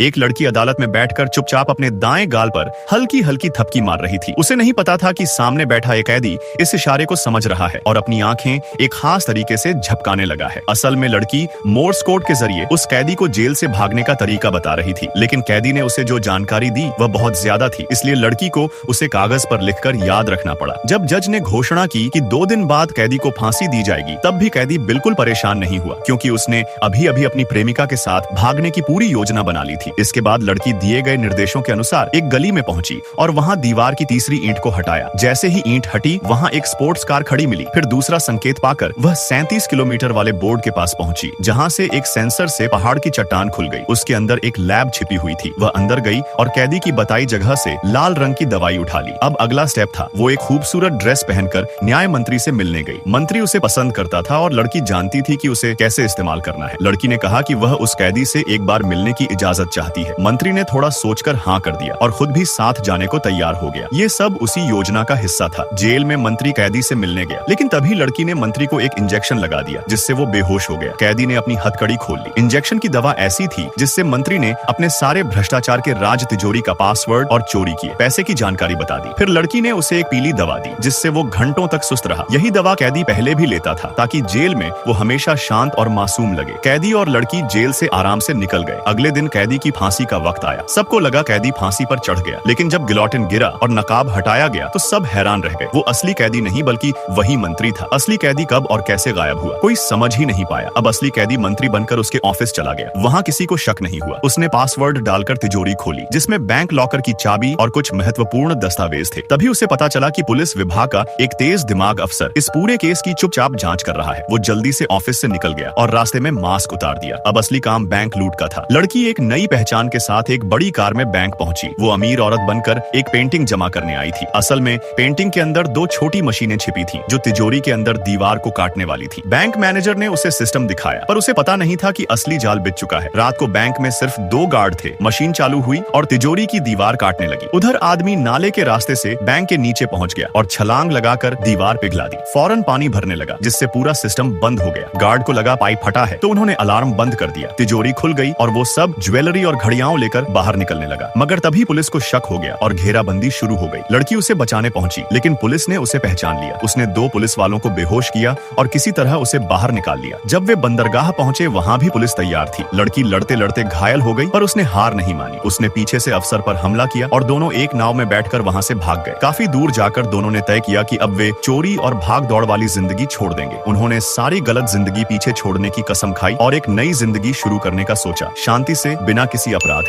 एक लड़की अदालत में बैठकर चुपचाप अपने दाएं गाल पर हल्की हल्की थपकी मार रही थी। उसे नहीं पता था कि सामने बैठा एक कैदी इस इशारे को समझ रहा है और अपनी आंखें एक खास तरीके से झपकाने लगा है। असल में लड़की मोर्स कोड के जरिए उस कैदी को जेल से भागने का तरीका बता रही थी, लेकिन कैदी ने उसे जो जानकारी दी वह बहुत ज्यादा थी, इसलिए लड़की को उसे कागज पर लिखकर याद रखना पड़ा। जब जज ने घोषणा की कि 2 दिन बाद कैदी को फांसी दी जाएगी, तब भी कैदी बिल्कुल परेशान नहीं हुआ, क्योंकि उसने अभी अभी अपनी प्रेमिका के साथ भागने की पूरी योजना बना ली थी। इसके बाद लड़की दिए गए निर्देशों के अनुसार एक गली में पहुंची और वहां दीवार की तीसरी ईंट को हटाया। जैसे ही ईंट हटी, वहां एक स्पोर्ट्स कार खड़ी मिली। फिर दूसरा संकेत पाकर वह 37 किलोमीटर वाले बोर्ड के पास पहुंची, जहां से एक सेंसर से पहाड़ की चट्टान खुल गई। उसके अंदर एक लैब छिपी हुई थी। वह अंदर गई और कैदी की बताई जगह से लाल रंग की दवाई उठा ली। अब अगला स्टेप था, वो एक खूबसूरत ड्रेस पहनकर न्याय मंत्री से मिलने गई। मंत्री उसे पसंद करता था और लड़की जानती थी कि उसे कैसे इस्तेमाल करना है। लड़की ने कहा कि वह उस कैदी से एक बार मिलने की इजाजत चाहती है। मंत्री ने थोड़ा सोचकर हाँ कर दिया और खुद भी साथ जाने को तैयार हो गया। ये सब उसी योजना का हिस्सा था। जेल में मंत्री कैदी से मिलने गया, लेकिन तभी लड़की ने मंत्री को एक इंजेक्शन लगा दिया, जिससे वो बेहोश हो गया। कैदी ने अपनी हथकड़ी खोल ली। इंजेक्शन की दवा ऐसी थी जिससे मंत्री ने अपने सारे भ्रष्टाचार के राज तिजोरी का पासवर्ड और चोरी किए पैसे की जानकारी बता दी। फिर लड़की ने उसे एक पीली दवा दी, जिससे वो घंटों तक सुस्त रहा। यही दवा कैदी पहले भी लेता था, ताकि जेल में वो हमेशा शांत और मासूम लगे। कैदी और लड़की जेल से आराम से निकल गए। अगले दिन कैदी की फांसी का वक्त आया। सबको लगा कैदी फांसी पर चढ़ गया, लेकिन जब गिलोटिन गिरा और नकाब हटाया गया तो सब हैरान रह गए। वो असली कैदी नहीं बल्कि वही मंत्री था। असली कैदी कब और कैसे गायब हुआ, कोई समझ ही नहीं पाया। अब असली कैदी मंत्री बनकर उसके ऑफिस चला गया। वहाँ किसी को शक नहीं हुआ। उसने पासवर्ड डालकर तिजोरी खोली, जिसमें बैंक लॉकर की चाबी और कुछ महत्वपूर्ण दस्तावेज थे। तभी उसे पता चला कि पुलिस विभाग का एक तेज दिमाग अफसर इस पूरे केस की चुपचाप जांच कर रहा है। वो जल्दी से ऑफिस से निकल गया और रास्ते में मास्क उतार दिया। अब असली काम बैंक लूट का था। लड़की एक नई पहचान के साथ एक बड़ी कार में बैंक पहुंची। वो अमीर औरत बनकर एक पेंटिंग जमा करने आई थी। असल में पेंटिंग के अंदर 2 छोटी मशीनें छिपी थी, जो तिजोरी के अंदर दीवार को काटने वाली थी। बैंक मैनेजर ने उसे सिस्टम दिखाया, पर उसे पता नहीं था कि असली जाल बिछ चुका है। रात को बैंक में सिर्फ 2 गार्ड थे। मशीन चालू हुई और तिजोरी की दीवार काटने लगी। उधर आदमी नाले के रास्ते से बैंक के नीचे पहुंच गया और छलांग लगाकर दीवार पिघला दी। फौरन पानी भरने लगा, जिससे पूरा सिस्टम बंद हो गया। गार्ड को लगा पाइप फटा है, तो उन्होंने अलार्म बंद कर दिया। तिजोरी खुल गई और वो सब ज्वेलरी और घड़ियां लेकर बाहर निकलने लगा। मगर तभी पुलिस को शक हो गया और घेराबंदी शुरू हो गई। लड़की उसे बचाने पहुंची, लेकिन पुलिस ने उसे पहचान लिया। उसने 2 पुलिस वालों को बेहोश किया और किसी तरह उसे बाहर निकाल लिया। जब वे बंदरगाह पहुंचे, वहां भी पुलिस तैयार थी। लड़की लड़ते लड़ते घायल हो गई, पर उसने हार नहीं मानी। उसने पीछे से अफसर पर हमला किया और दोनों एक नाव में बैठकर वहां से भाग गए। काफी दूर जाकर दोनों ने तय किया कि अब वे चोरी और भाग दौड़ वाली जिंदगी छोड़ देंगे। उन्होंने सारी गलत जिंदगी पीछे छोड़ने की कसम खाई और एक नई जिंदगी शुरू करने का सोचा, शांति से, बिना किसी अपराध